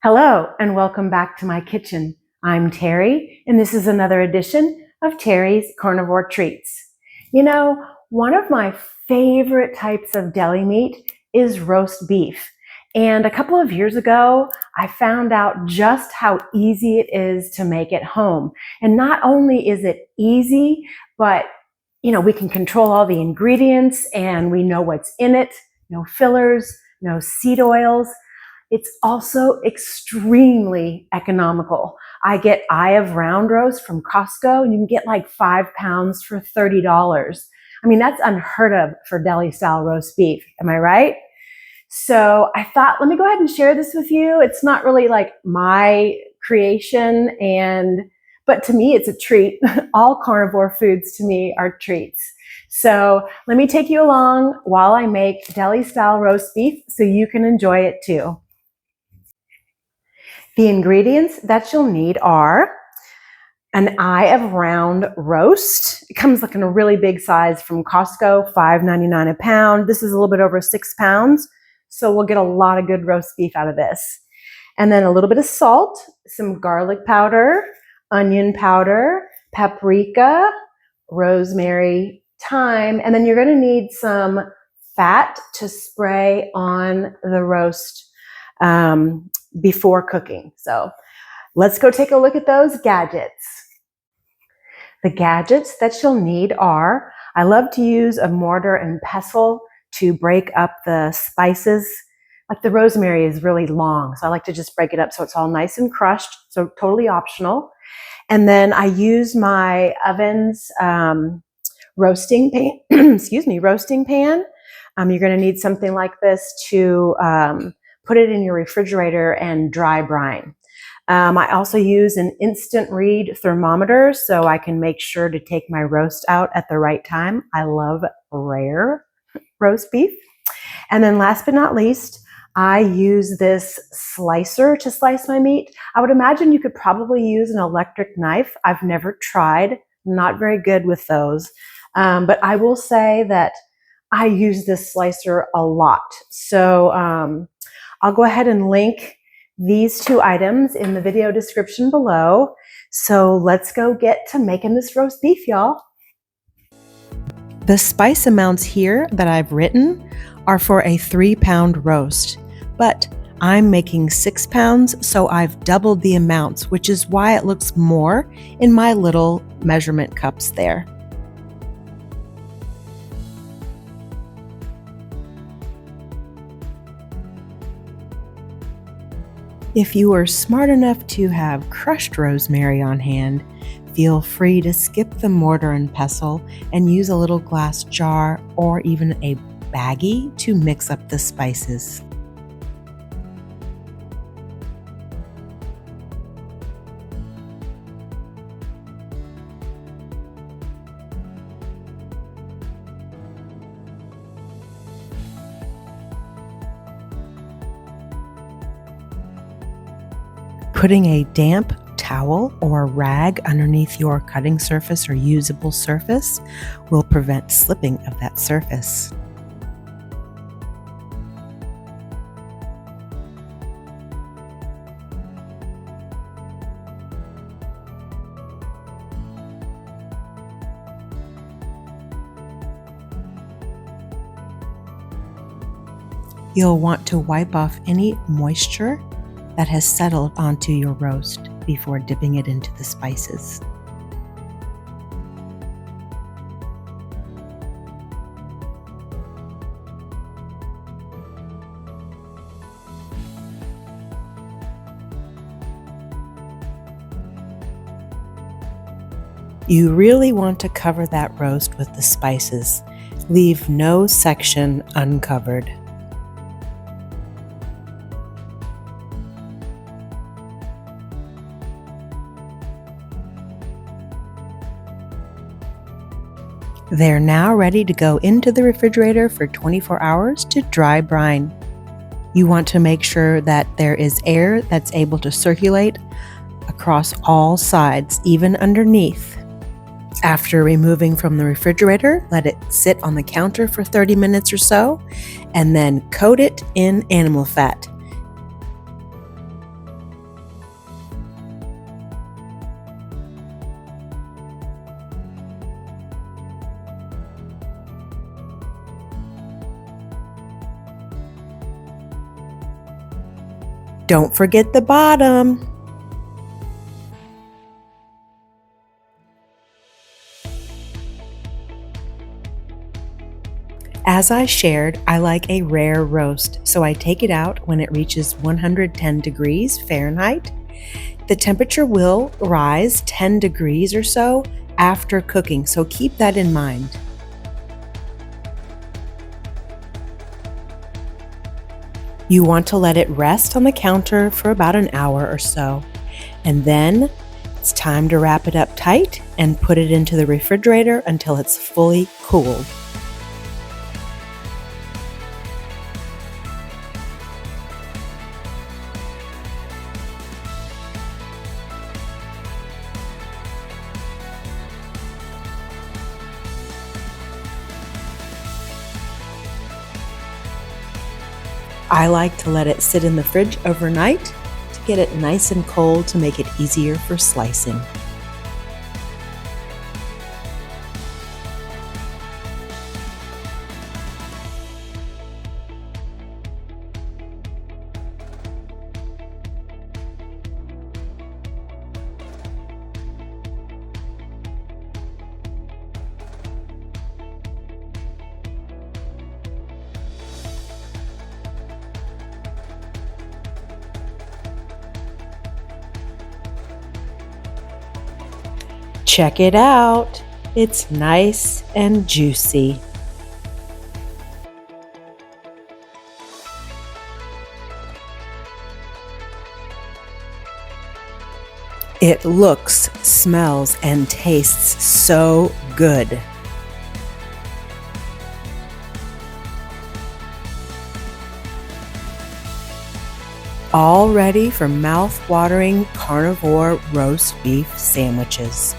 Hello and welcome back to my kitchen. I'm Terry and this is another edition of Terry's Carnivore Treats. You know, one of my favorite types of deli meat is roast beef. And a couple of years ago, I found out just how easy it is to make at home. And not only is it easy, but we can control all the ingredients and we know what's in it. No fillers, no seed oils. It's also extremely economical. I get eye of round roast from Costco and you can get like 5 pounds for $30. I mean, that's unheard of for deli style roast beef. Am I right? So I thought, let me go ahead and share this with you. It's not really like my creation, but to me, it's a treat. All carnivore foods to me are treats. So let me take you along while I make deli style roast beef so you can enjoy it too. The ingredients that you'll need are an eye of round roast. It comes like in a really big size from Costco, $5.99 a pound. This is a little bit over 6 pounds, so we'll get a lot of good roast beef out of this. And then a little bit of salt, some garlic powder, onion powder, paprika, rosemary, thyme, and then you're going to need some fat to spray on the roast before cooking. So let's go take a look at those gadgets. The gadgets that you'll need are, I love to use a mortar and pestle to break up the spices. Like the rosemary is really long, so I like to just break it up so it's all nice and crushed, so totally optional. And then I use my oven's roasting pan, roasting pan. You're going to need something like this to put it in your refrigerator and dry brine. I also use an instant read thermometer so I can make sure to take my roast out at the right time. I love rare roast beef. And then last but not least, I use this slicer to slice my meat. I would imagine you could probably use an electric knife. I've never tried, not very good with those. But I will say that I use this slicer a lot. So I'll go ahead and link these two items in the video description below. So let's go get to making this roast beef, y'all. The spice amounts here that I've written are for a 3-pound roast, but I'm making 6 pounds, so I've doubled the amounts, which is why it looks more in my little measurement cups there. If you are smart enough to have crushed rosemary on hand, feel free to skip the mortar and pestle and use a little glass jar or even a baggie to mix up the spices. Putting a damp towel or rag underneath your cutting surface or usable surface will prevent slipping of that surface. You'll want to wipe off any moisture that has settled onto your roast before dipping it into the spices. You really want to cover that roast with the spices. Leave no section uncovered. They're now ready to go into the refrigerator for 24 hours to dry brine. You want to make sure that there is air that's able to circulate across all sides, even underneath. After removing from the refrigerator, let it sit on the counter for 30 minutes or so, and then coat it in animal fat. Don't forget the bottom. As I shared, I like a rare roast, so I take it out when it reaches 110 degrees Fahrenheit. The temperature will rise 10 degrees or so after cooking, so keep that in mind. You want to let it rest on the counter for about an hour or so, and then it's time to wrap it up tight and put it into the refrigerator until it's fully cooled. I like to let it sit in the fridge overnight to get it nice and cold to make it easier for slicing. Check it out. It's nice and juicy. It looks, smells, and tastes so good. All ready for mouth-watering carnivore roast beef sandwiches.